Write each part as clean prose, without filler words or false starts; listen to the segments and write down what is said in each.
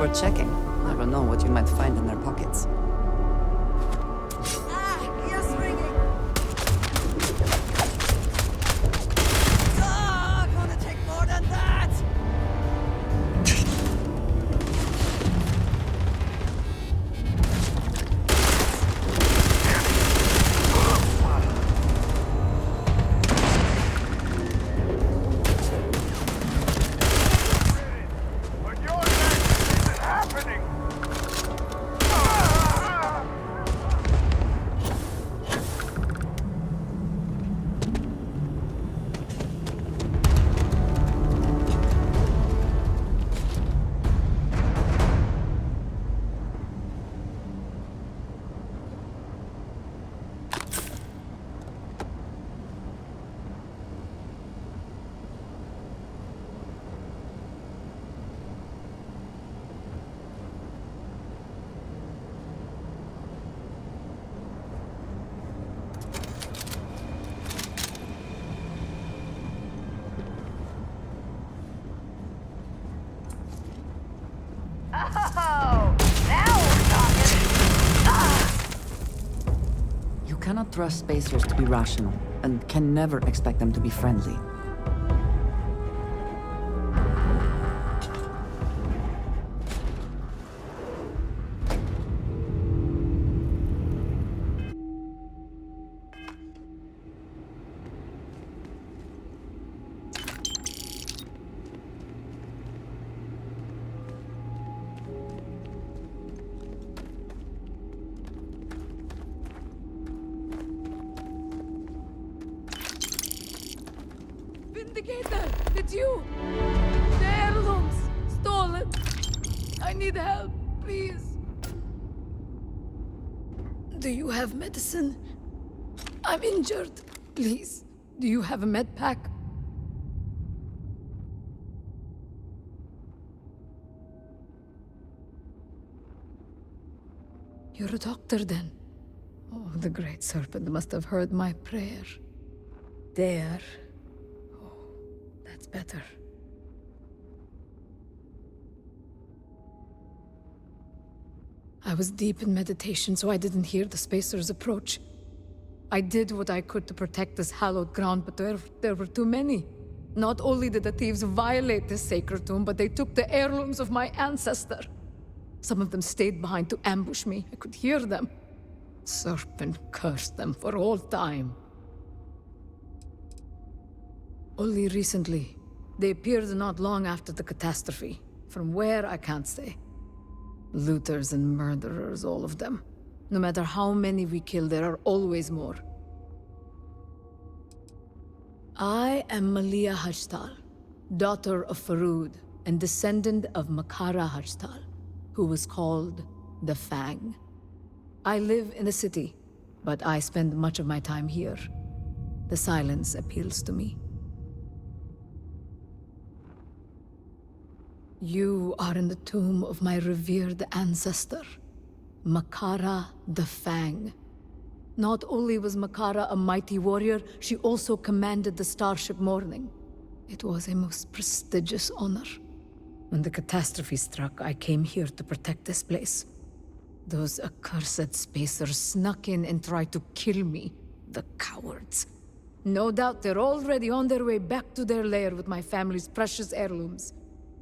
worth checking. Never know what you might find in their pockets. Ears ringing! Ah, gonna take more than that! You cannot trust spacers to be rational, and can never expect them to be friendly. Vindicator, it's you! The heirlooms! Stolen! I need help, please. Do you have medicine? I'm injured. Please, do you have a med pack? You're a doctor then? Oh, the Great Serpent must have heard my prayer. There. That's better. I was deep in meditation, so I didn't hear the Spacers approach. I did what I could to protect this hallowed ground, but there were too many. Not only did the thieves violate this sacred tomb, but they took the heirlooms of my ancestor. Some of them stayed behind to ambush me. I could hear them. Serpent cursed them for all time. Only recently, they appeared not long after the catastrophe. From where, I can't say. Looters and murderers, all of them. No matter how many we kill, there are always more. I am Malia Hajtal, daughter of Faroud, and descendant of Makara Hajtal, who was called the Fang. I live in the city, but I spend much of my time here. The silence appeals to me. You are in the tomb of my revered ancestor, Makara the Fang. Not only was Makara a mighty warrior, she also commanded the Starship Morning. It was a most prestigious honor. When the catastrophe struck, I came here to protect this place. Those accursed spacers snuck in and tried to kill me, the cowards. No doubt they're already on their way back to their lair with my family's precious heirlooms.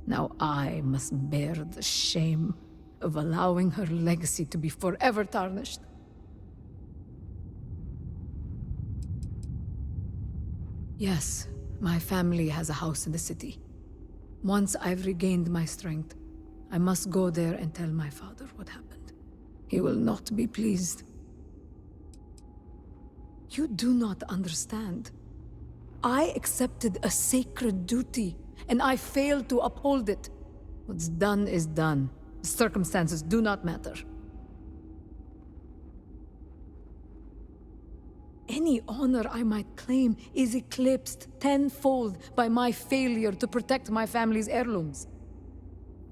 Now I must bear the shame of allowing her legacy to be forever tarnished. Yes, my family has a house in the city. Once I've regained my strength, I must go there and tell my father what happened. He will not be pleased. You do not understand. I accepted a sacred duty, and I failed to uphold it. What's done is done. Circumstances do not matter. Any honor I might claim is eclipsed tenfold by my failure to protect my family's heirlooms.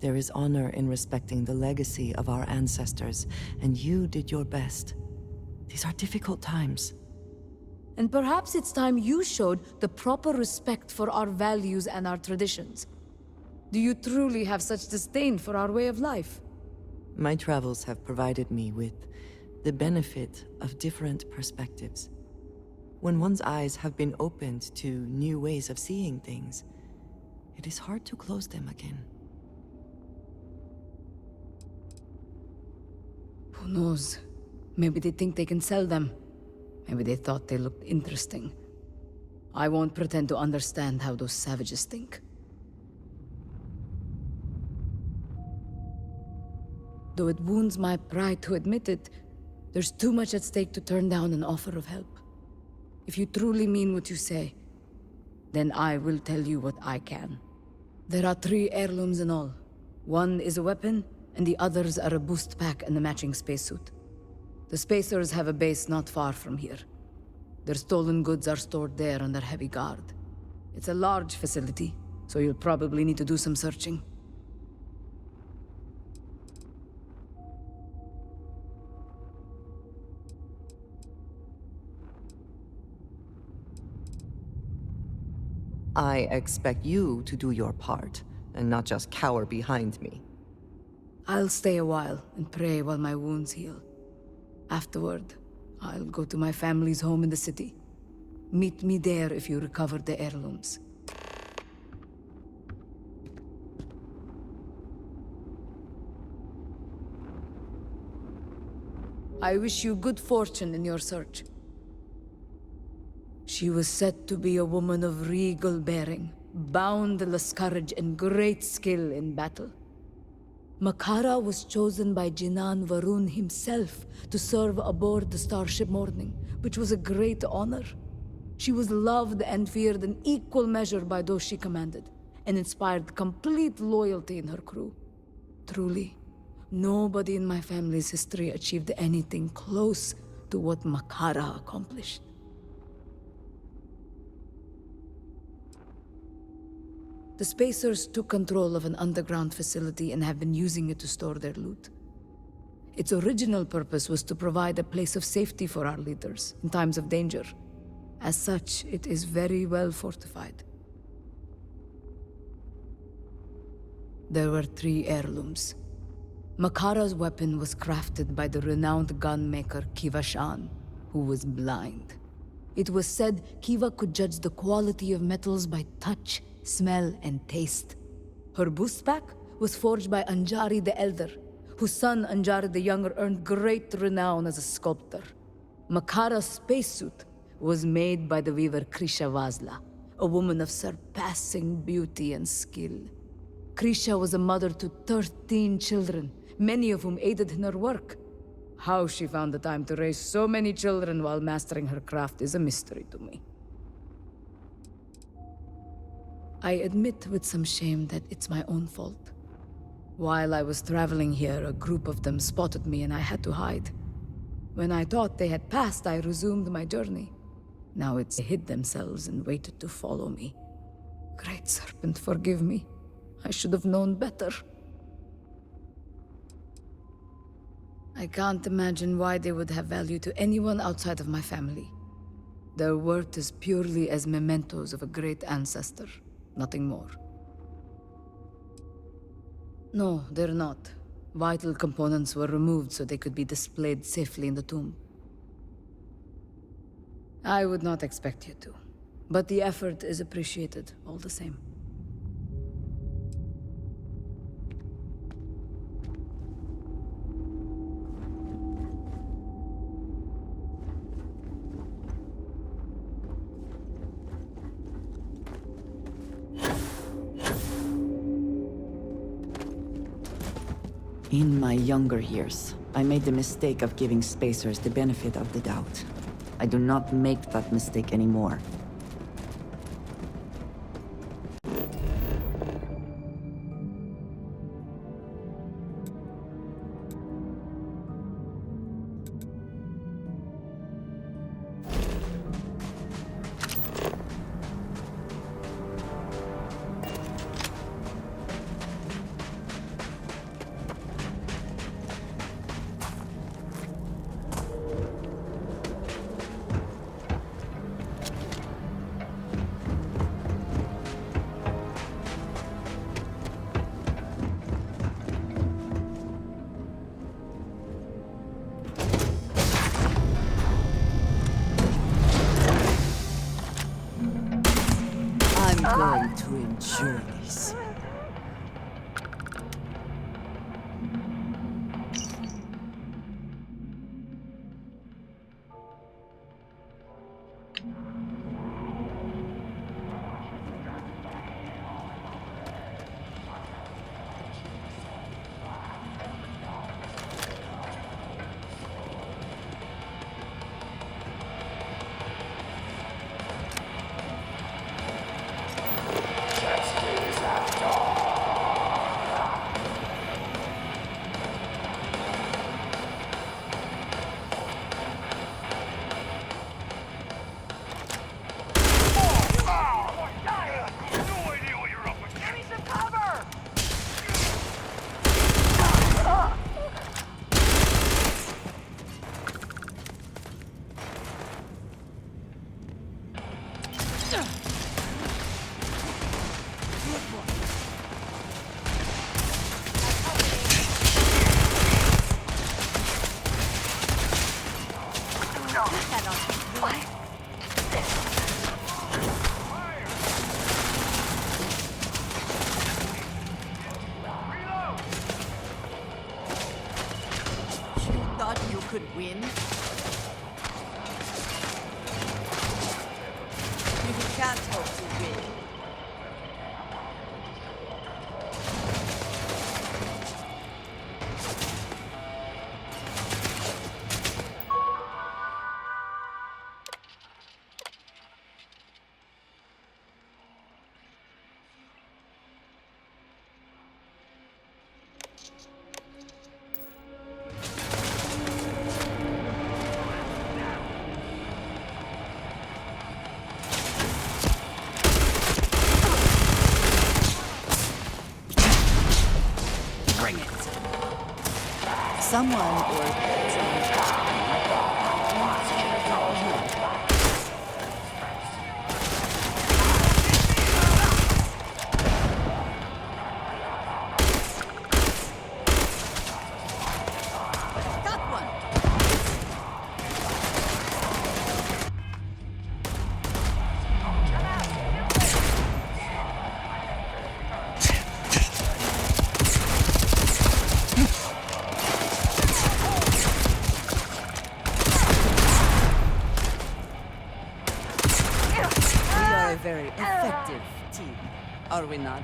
There is honor in respecting the legacy of our ancestors, and you did your best. These are difficult times. And perhaps it's time you showed the proper respect for our values and our traditions. Do you truly have such disdain for our way of life? My travels have provided me with the benefit of different perspectives. When one's eyes have been opened to new ways of seeing things, it is hard to close them again. Who knows? Maybe they think they can sell them. Maybe they thought they looked interesting. I won't pretend to understand how those savages think. Though it wounds my pride to admit it, there's too much at stake to turn down an offer of help. If you truly mean what you say, then I will tell you what I can. There are 3 heirlooms in all. One is a weapon, and the others are a boost pack and a matching spacesuit. The Spacers have a base not far from here. Their stolen goods are stored there under heavy guard. It's a large facility, so you'll probably need to do some searching. I expect you to do your part, and not just cower behind me. I'll stay a while and pray while my wounds heal. Afterward, I'll go to my family's home in the city. Meet me there if you recover the heirlooms. I wish you good fortune in your search. She was said to be a woman of regal bearing, boundless courage and great skill in battle. Makara was chosen by Jinan Varun himself to serve aboard the Starship Morning, which was a great honor. She was loved and feared in equal measure by those she commanded, and inspired complete loyalty in her crew. Truly, nobody in my family's history achieved anything close to what Makara accomplished. The Spacers took control of an underground facility and have been using it to store their loot. Its original purpose was to provide a place of safety for our leaders in times of danger. As such, it is very well fortified. There were 3 heirlooms. Makara's weapon was crafted by the renowned gunmaker Kiva Shan, who was blind. It was said Kiva could judge the quality of metals by touch, smell, and taste. Her boost pack was forged by Anjari the Elder, whose son Anjari the Younger earned great renown as a sculptor. Makara's spacesuit was made by the weaver Krisha Vazla, a woman of surpassing beauty and skill. Krisha was a mother to 13 children, many of whom aided in her work. How she found the time to raise so many children while mastering her craft is a mystery to me. I admit with some shame that it's my own fault. While I was traveling here, a group of them spotted me and I had to hide. When I thought they had passed, I resumed my journey. Now they hid themselves and waited to follow me. Great Serpent, forgive me. I should have known better. I can't imagine why they would have value to anyone outside of my family. Their worth is purely as mementos of a great ancestor. Nothing more. No, they're not. Vital components were removed so they could be displayed safely in the tomb. I would not expect you to, but the effort is appreciated all the same. In my younger years, I made the mistake of giving Spacers the benefit of the doubt. I do not make that mistake anymore. going to endure this. Could win. You can't hope to win. Someone or very effective team, are we not?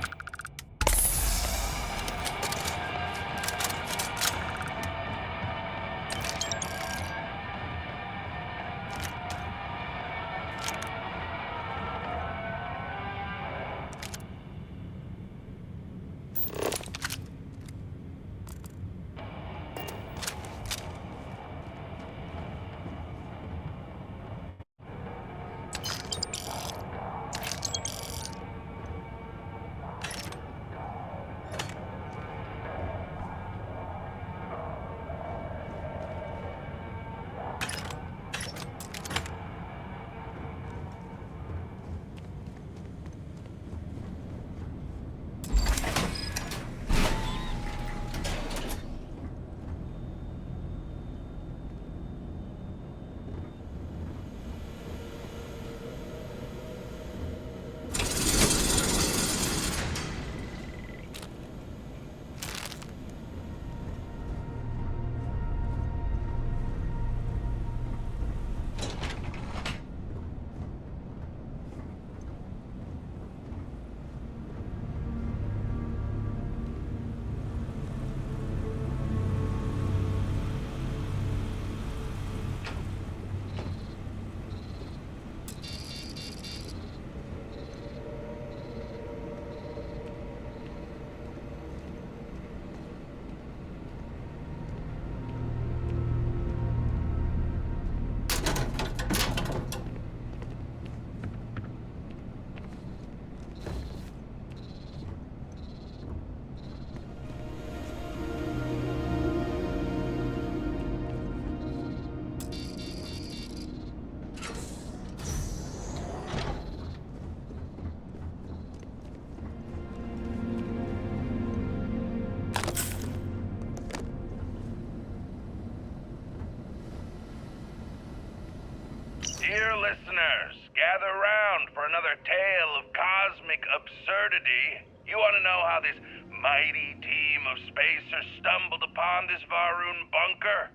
listeners, gather round for another tale of cosmic absurdity. You want to know how this mighty team of spacers stumbled upon this Va'ruun bunker?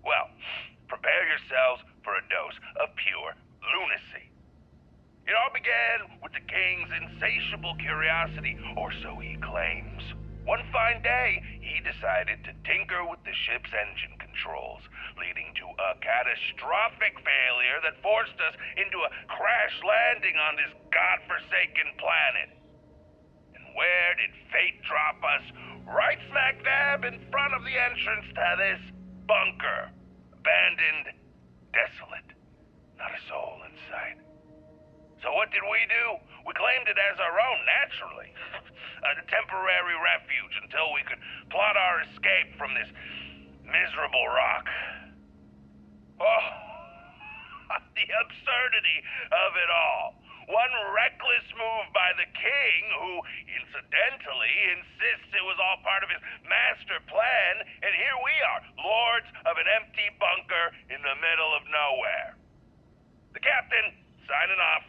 Well, prepare yourselves for a dose of pure lunacy. It all began with the king's insatiable curiosity, or so he claims. One fine day, he decided to tinker with the ship's engine controls, leading to a catastrophic failure that forced us into a crash landing on this godforsaken planet. And where did fate drop us? Right smack dab in front of the entrance to this bunker. Abandoned, desolate, not a soul in sight. So what did we do? We claimed it as our own, naturally. A temporary refuge until we could plot our escape from this miserable rock. Oh, the absurdity of it all. One reckless move by the king, who incidentally insists it was all part of his master plan, and here we are, lords of an empty bunker in the middle of nowhere. The captain, signing off.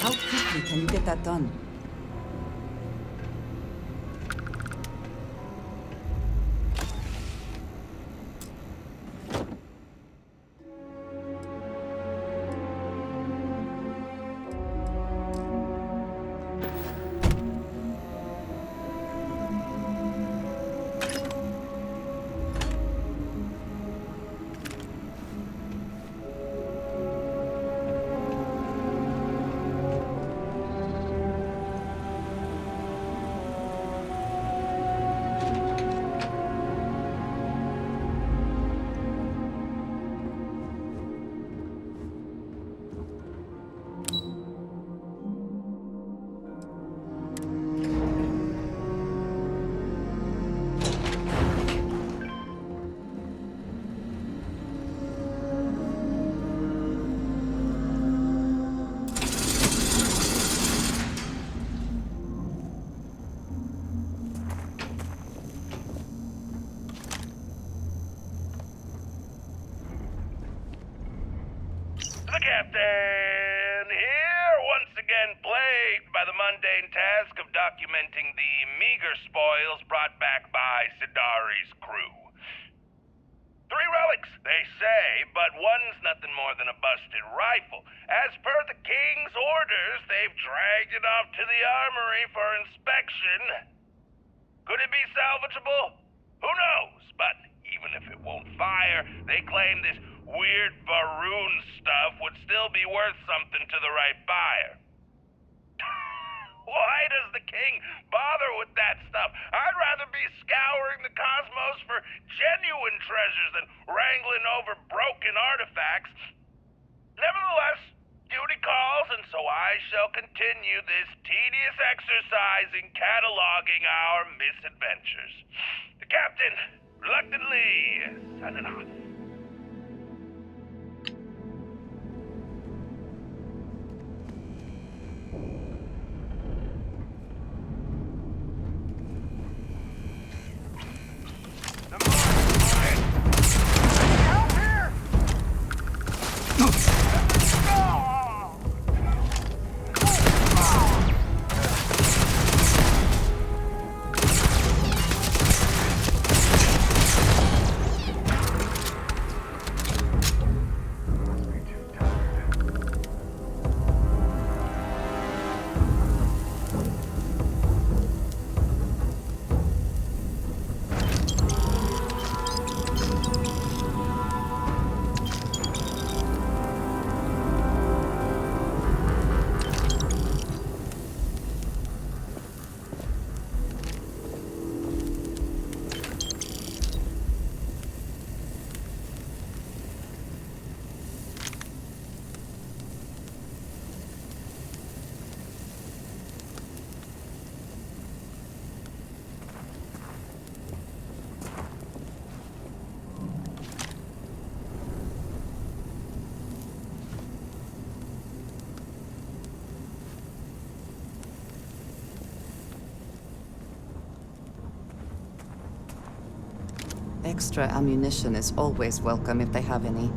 How quickly can you get that done? The captain here, once again plagued by the mundane task of documenting the meager spoils brought back by Sidari's crew. 3 relics, they say, but one's nothing more than a busted rifle. As per the king's orders, they've dragged it off to the armory for inspection. Could it be salvageable? Who knows? But even if it won't fire, they claim this weird Va'ruun stuff would still be worth something to the right buyer. Why does the king bother with that stuff? I'd rather be scouring the cosmos for genuine treasures than wrangling over broken artifacts. Nevertheless, duty calls, and so I shall continue this tedious exercise in cataloging our misadventures. The captain, reluctantly, signing off. Extra ammunition is always welcome if they have any.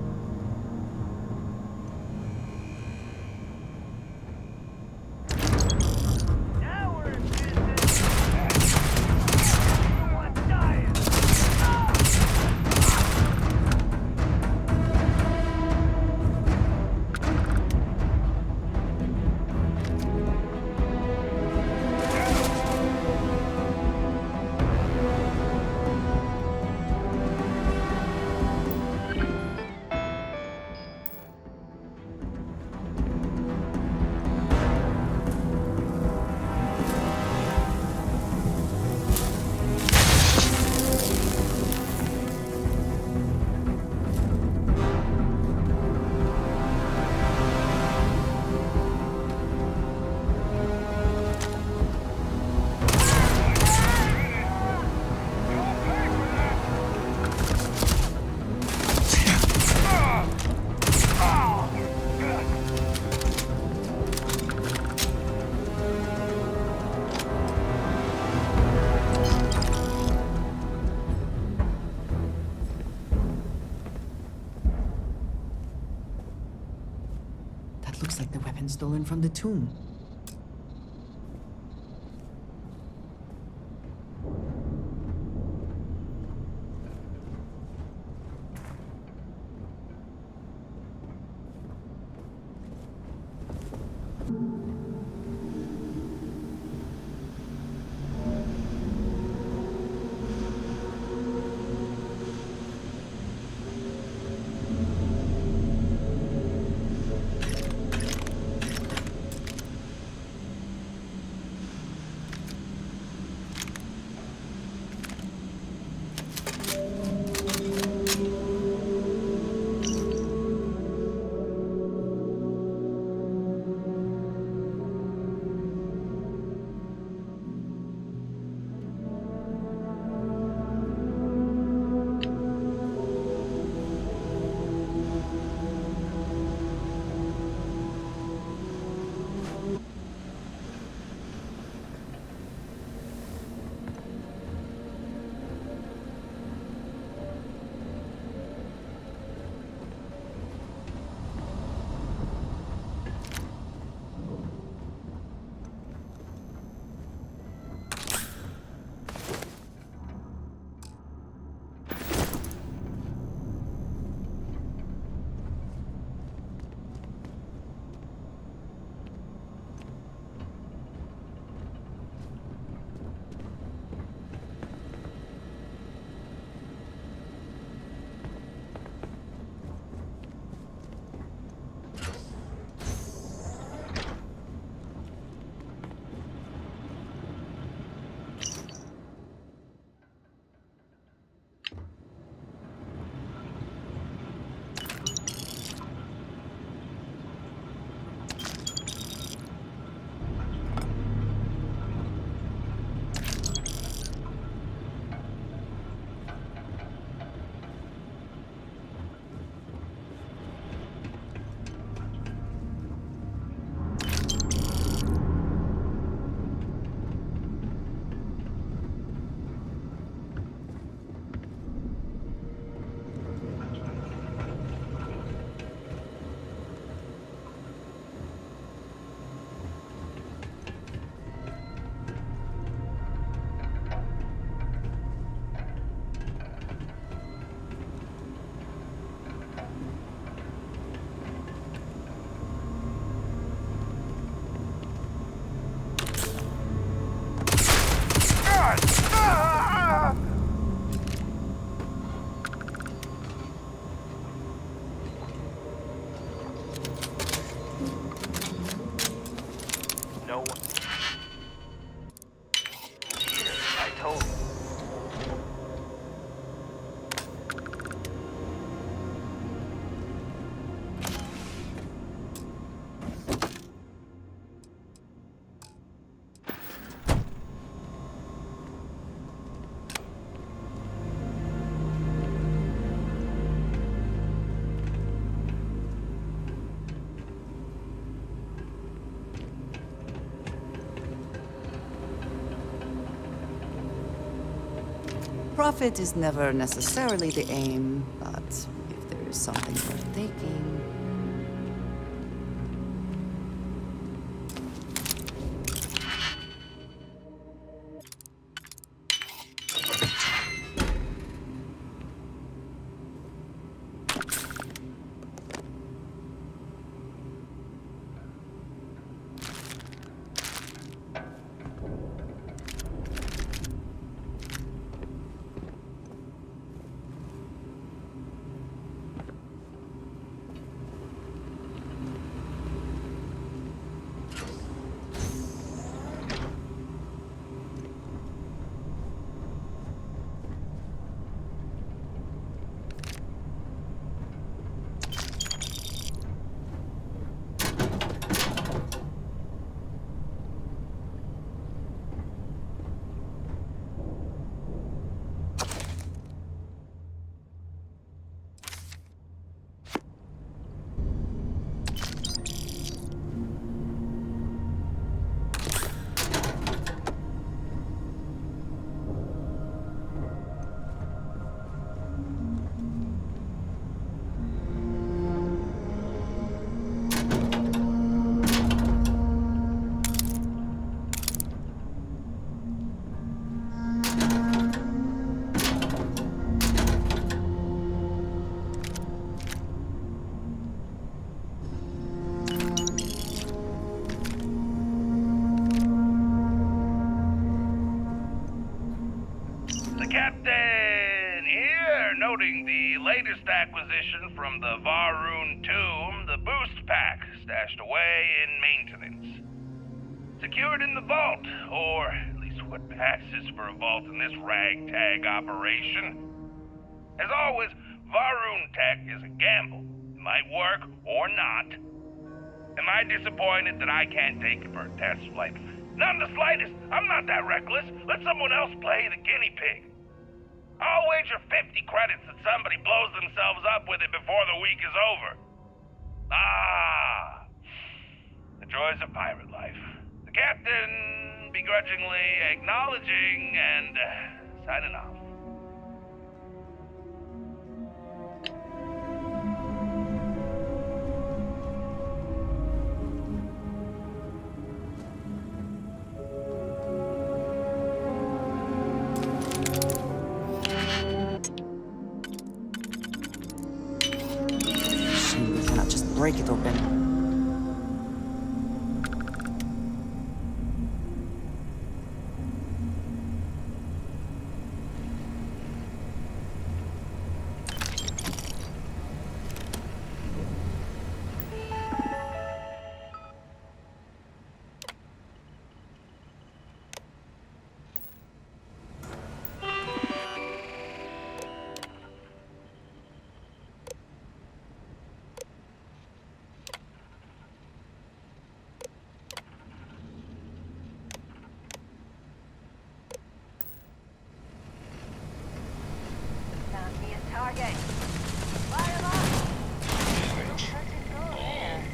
That looks like the weapon stolen from the tomb. Profit is never necessarily the aim, but if there is something worth taking... Captain here, noting the latest acquisition from the Va'ruun tomb, the boost pack stashed away in maintenance. Secured in the vault, or at least what passes for a vault in this ragtag operation. As always, Va'ruun tech is a gamble. It might work or not. Am I disappointed that I can't take it for a test flight? Not in the slightest. I'm not that reckless. Let someone else play the guinea pig. I'll wager 50 credits that somebody blows themselves up with it before the week is over. Ah, the joys of pirate life. The captain begrudgingly acknowledging and signing off. Break it open.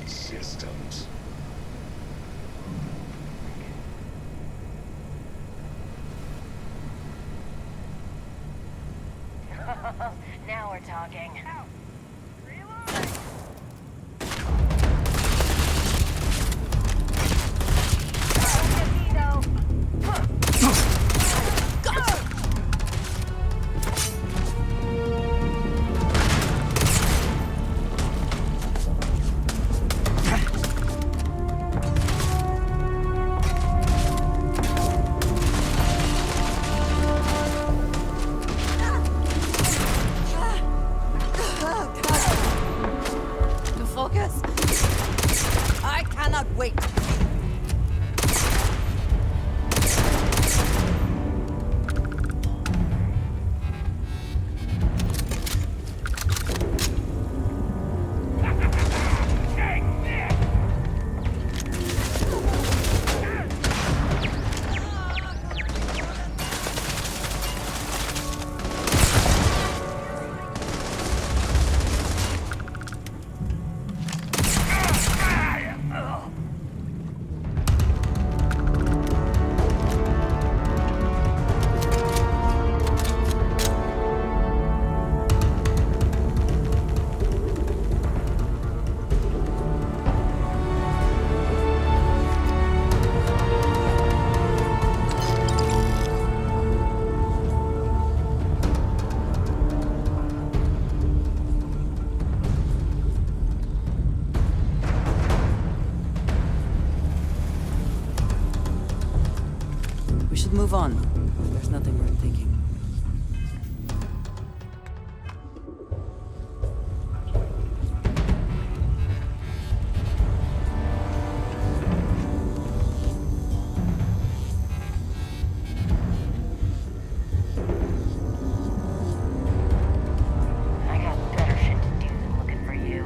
Systems. Now we're talking. We should move on. There's nothing worth taking. I got better shit to do than looking for you.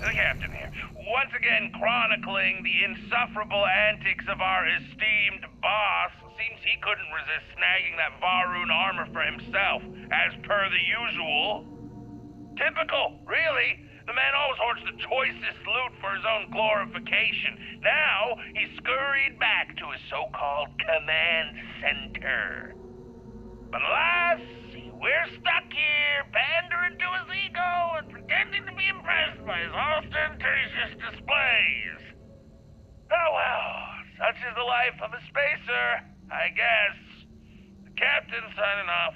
The captain here, once again chronicling the insufferable antics of our esteemed boss. Seems he couldn't resist snagging that Varun armor for himself, as per the usual. Typical, really. The man always hoards the choicest loot for his own glorification. Now, he's scurried back to his so-called command center. But alas, we're stuck here, pandering to his ego and pretending to be impressed by his ostentatious displays. Oh well, such is the life of a spacer, I guess. The captain signing off.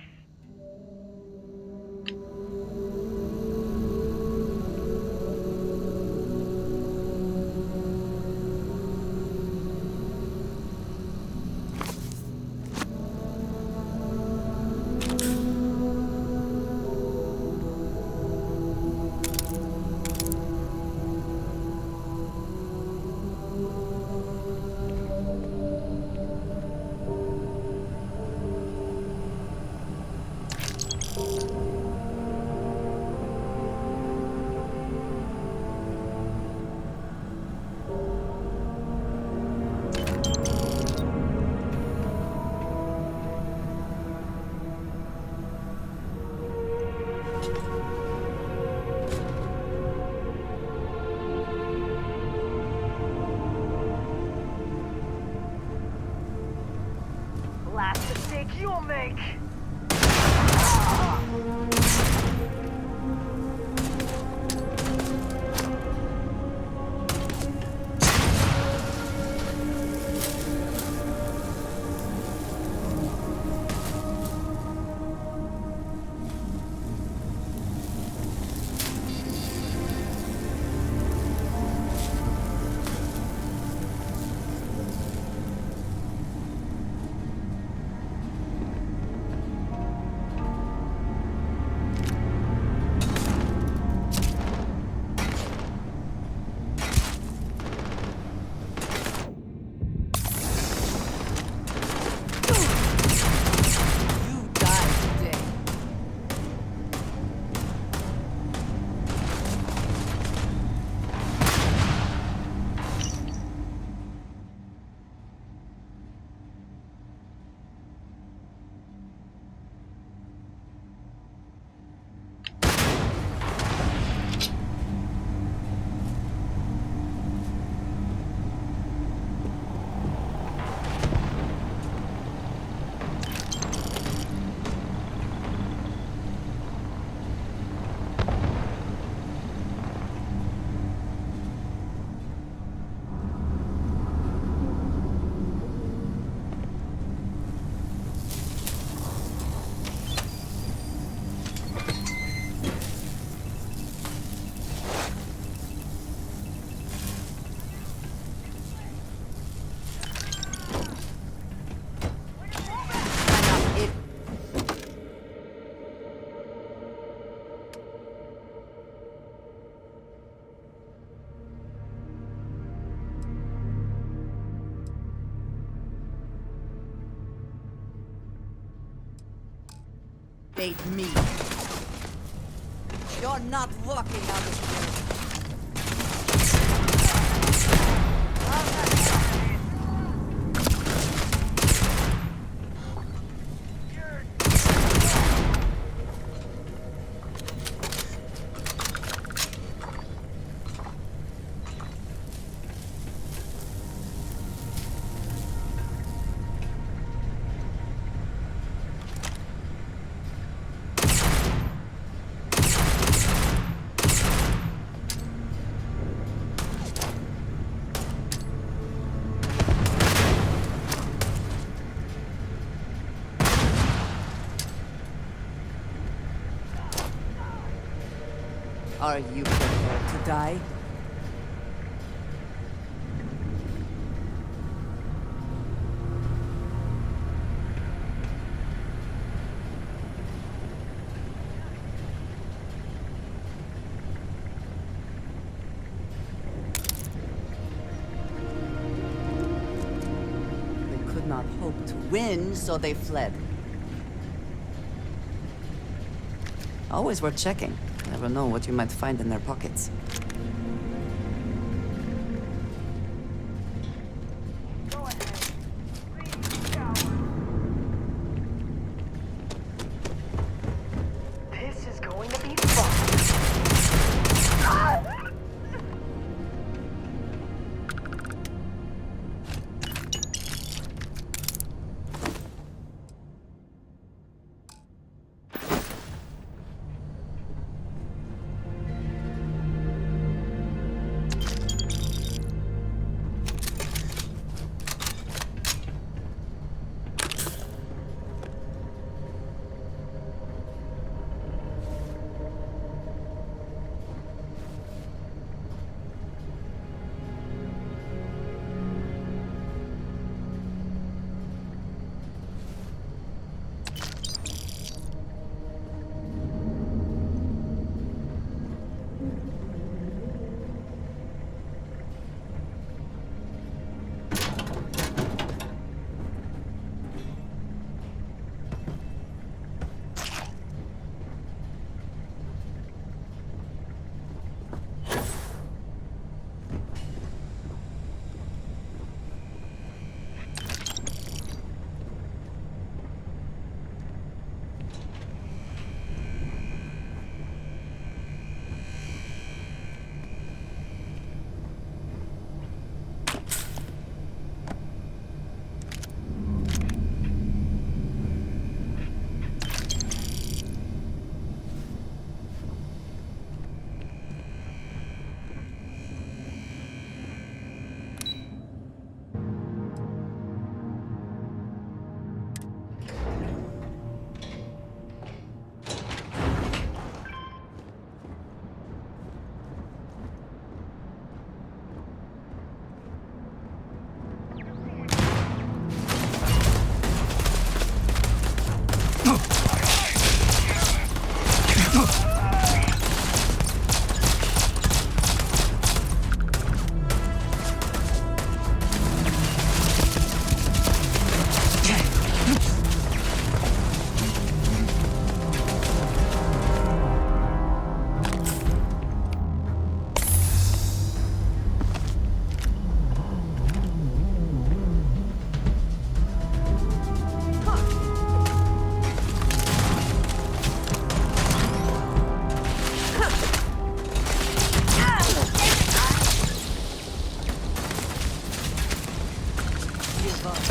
Last mistake you'll make. bait me. You're not walking out of here. Are you prepared to die? They could not hope to win, so they fled. Always worth checking. Never know what you might find in their pockets. This is going to be fun.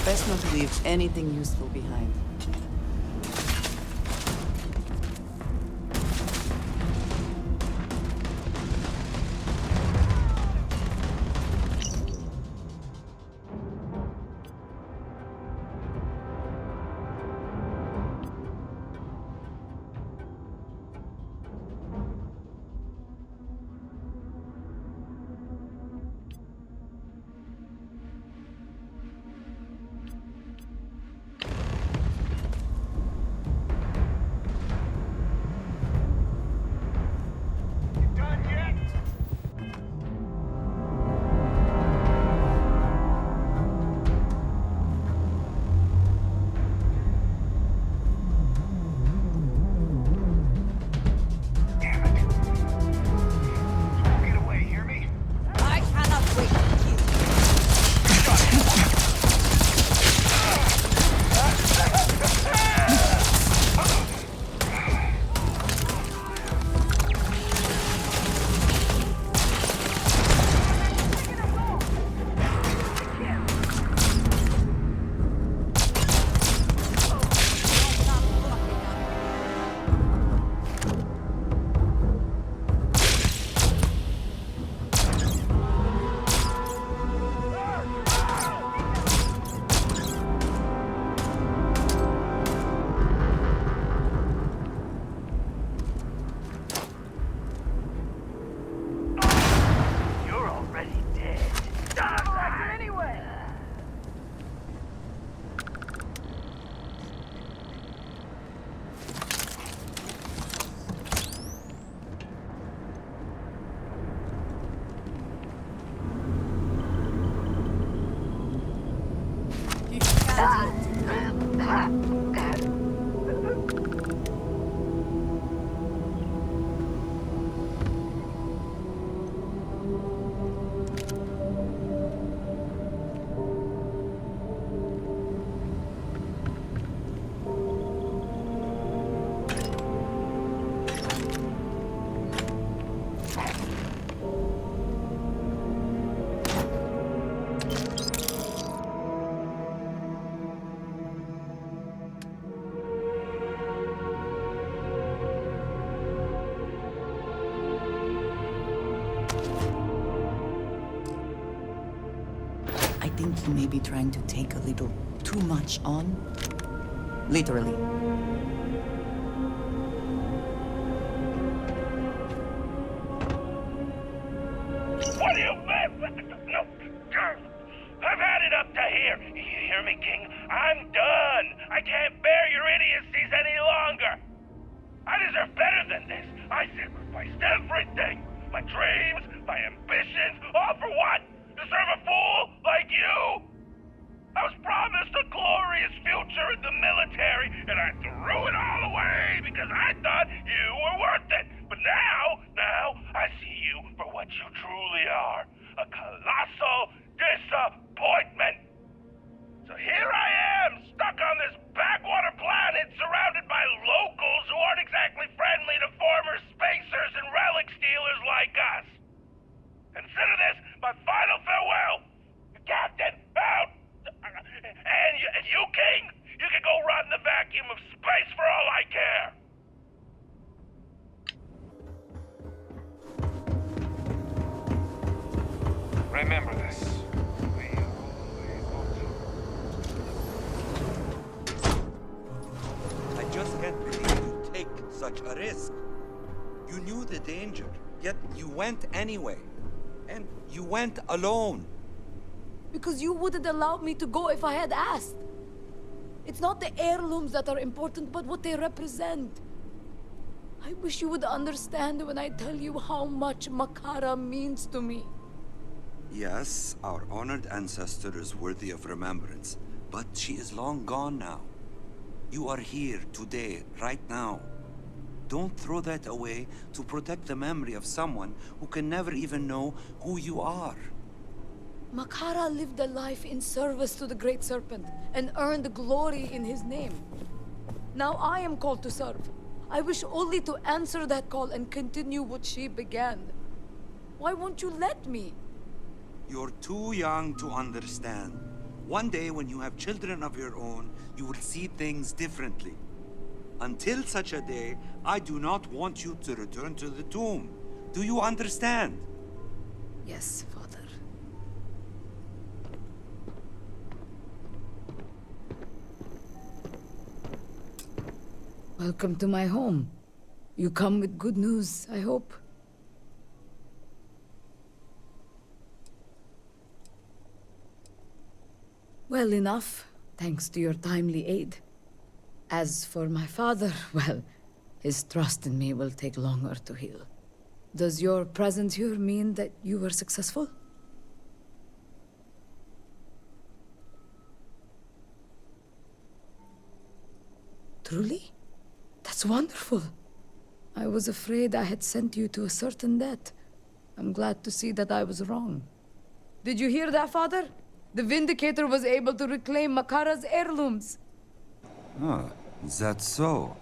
Best not to leave anything useful behind. think he may be trying to take a little too much on? Literally. What do you mean? No. I've had it up to here. You hear me, King? I'm done. I can't bear your idiocies any longer. I deserve better than this. I sacrificed everything. My dreams, my ambitions, all for what? To serve a fool like you? I was promised a glorious future in the military, and I threw it all away because I thought you were worth it. But now, I see you for what you truly are. A colossal disappointment. So here I am, stuck on this backwater planet surrounded by locals who aren't exactly friendly to former spacers and relic stealers like us. Consider this my final farewell. Captain, out! And you, King, you can go rot in the vacuum of space for all I care. Remember this. We always will. I just can't believe you take such a risk. You knew the danger, yet you went anyway. And you went alone. Because you wouldn't allow me to go if I had asked. It's not the heirlooms that are important, but what they represent. I wish you would understand when I tell you how much Makara means to me. Yes, our honored ancestor is worthy of remembrance, but she is long gone now. You are here today, right now. Don't throw that away to protect the memory of someone who can never even know who you are. Makara lived a life in service to the Great Serpent and earned glory in his name. Now I am called to serve. I wish only to answer that call and continue what she began. Why won't you let me? You're too young to understand. One day when you have children of your own, you will see things differently. Until such a day, I do not want you to return to the tomb. Do you understand? Yes, Father. Welcome to my home. You come with good news, I hope. Well enough, thanks to your timely aid. As for my father, well, his trust in me will take longer to heal. Does your presence here mean that you were successful? Truly? That's wonderful. I was afraid I had sent you to a certain death. I'm glad to see that I was wrong. Did you hear that, Father? The Vindicator was able to reclaim Makara's heirlooms. Ah, is that so?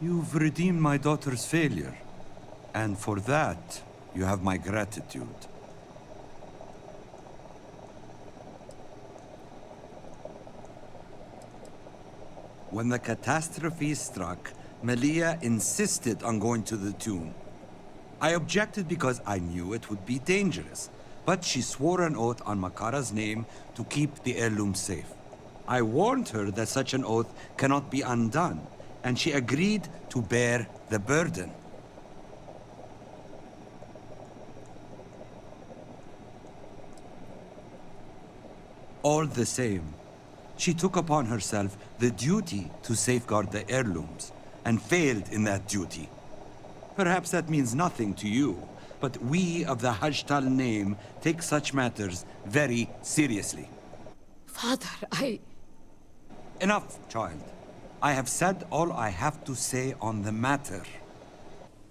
You've redeemed my daughter's failure. And for that, you have my gratitude. When the catastrophe struck, Melia insisted on going to the tomb. I objected because I knew it would be dangerous, but she swore an oath on Makara's name to keep the heirloom safe. I warned her that such an oath cannot be undone, and she agreed to bear the burden. All the same, she took upon herself the duty to safeguard the heirlooms, and failed in that duty. Perhaps that means nothing to you, but we of the Hajtal name take such matters very seriously. Father, Enough, child. I have said all I have to say on the matter.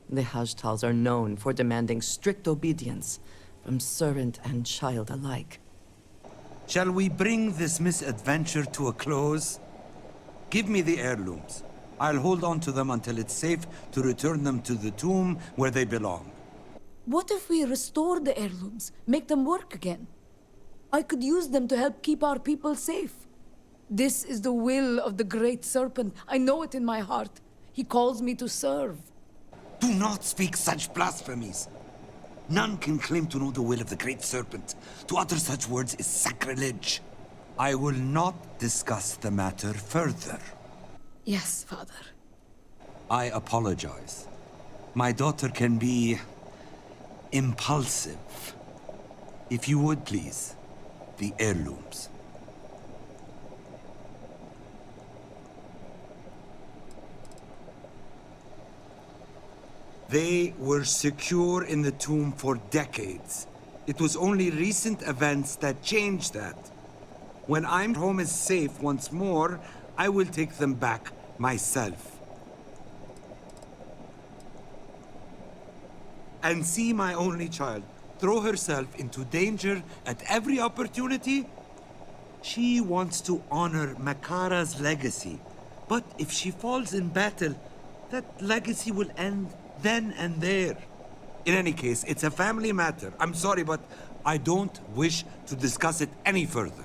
The Hajtals are known for demanding strict obedience from servant and child alike. Shall we bring this misadventure to a close? Give me the heirlooms. I'll hold on to them until it's safe to return them to the tomb where they belong. what if we restore the heirlooms, make them work again? I could use them to help keep our people safe. This is the will of the Great Serpent. I know it in my heart. He calls me to serve. Do not speak such blasphemies. None can claim to know the will of the Great Serpent. To utter such words is sacrilege. I will not discuss the matter further. Yes, Father. I apologize. My daughter can be impulsive. If you would, please, the heirlooms. They were secure in the tomb for decades. It was only recent events that changed that. When I'm home is safe once more, I will take them back myself. And see my only child throw herself into danger at every opportunity? She wants to honor Makara's legacy. But if she falls in battle, that legacy will end then and there. In any case, it's a family matter. I'm sorry, but I don't wish to discuss it any further.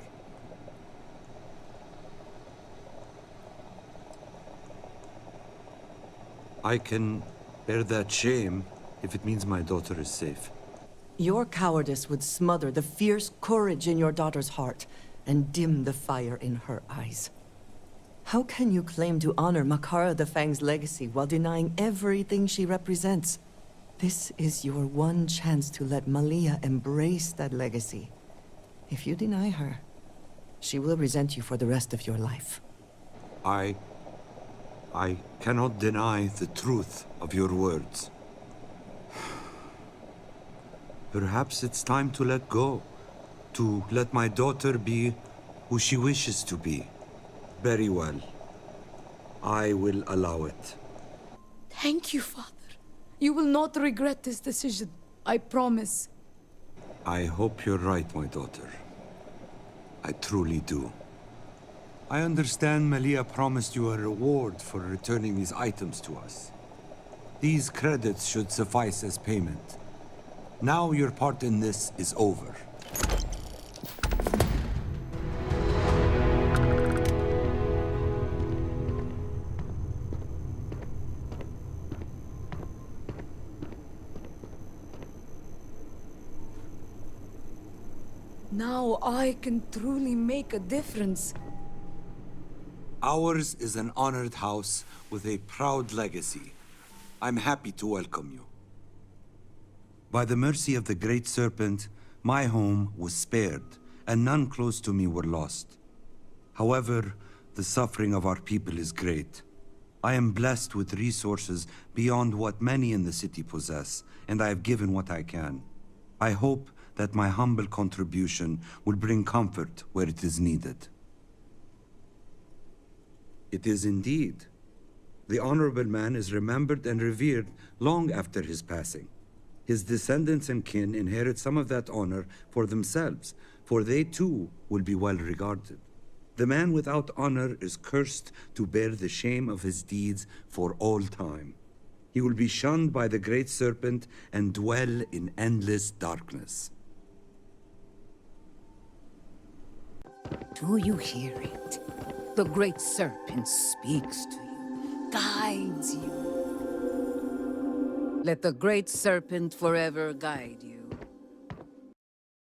I can bear that shame if it means my daughter is safe. Your cowardice would smother the fierce courage in your daughter's heart and dim the fire in her eyes. How can you claim to honor Makara the Fang's legacy while denying everything she represents? This is your one chance to let Malia embrace that legacy. If you deny her, she will resent you for the rest of your life. I cannot deny the truth of your words. Perhaps it's time to let go. To let my daughter be who she wishes to be. Very well. I will allow it. Thank you, Father. You will not regret this decision. I promise. I hope you're right, my daughter. I truly do. I understand Malia promised you a reward for returning these items to us. These credits should suffice as payment. Now your part in this is over. Now I can truly make a difference. Ours is an honored house with a proud legacy. I'm happy to welcome you. By the mercy of the Great Serpent, my home was spared, and none close to me were lost. However, the suffering of our people is great. I am blessed with resources beyond what many in the city possess, and I have given what I can. I hope that my humble contribution will bring comfort where it is needed. It is indeed. The honorable man is remembered and revered long after his passing. His descendants and kin inherit some of that honor for themselves, for they too will be well regarded. The man without honor is cursed to bear the shame of his deeds for all time. He will be shunned by the Great Serpent and dwell in endless darkness. Do you hear it? The Great Serpent speaks to you, guides you. Let the Great Serpent forever guide you.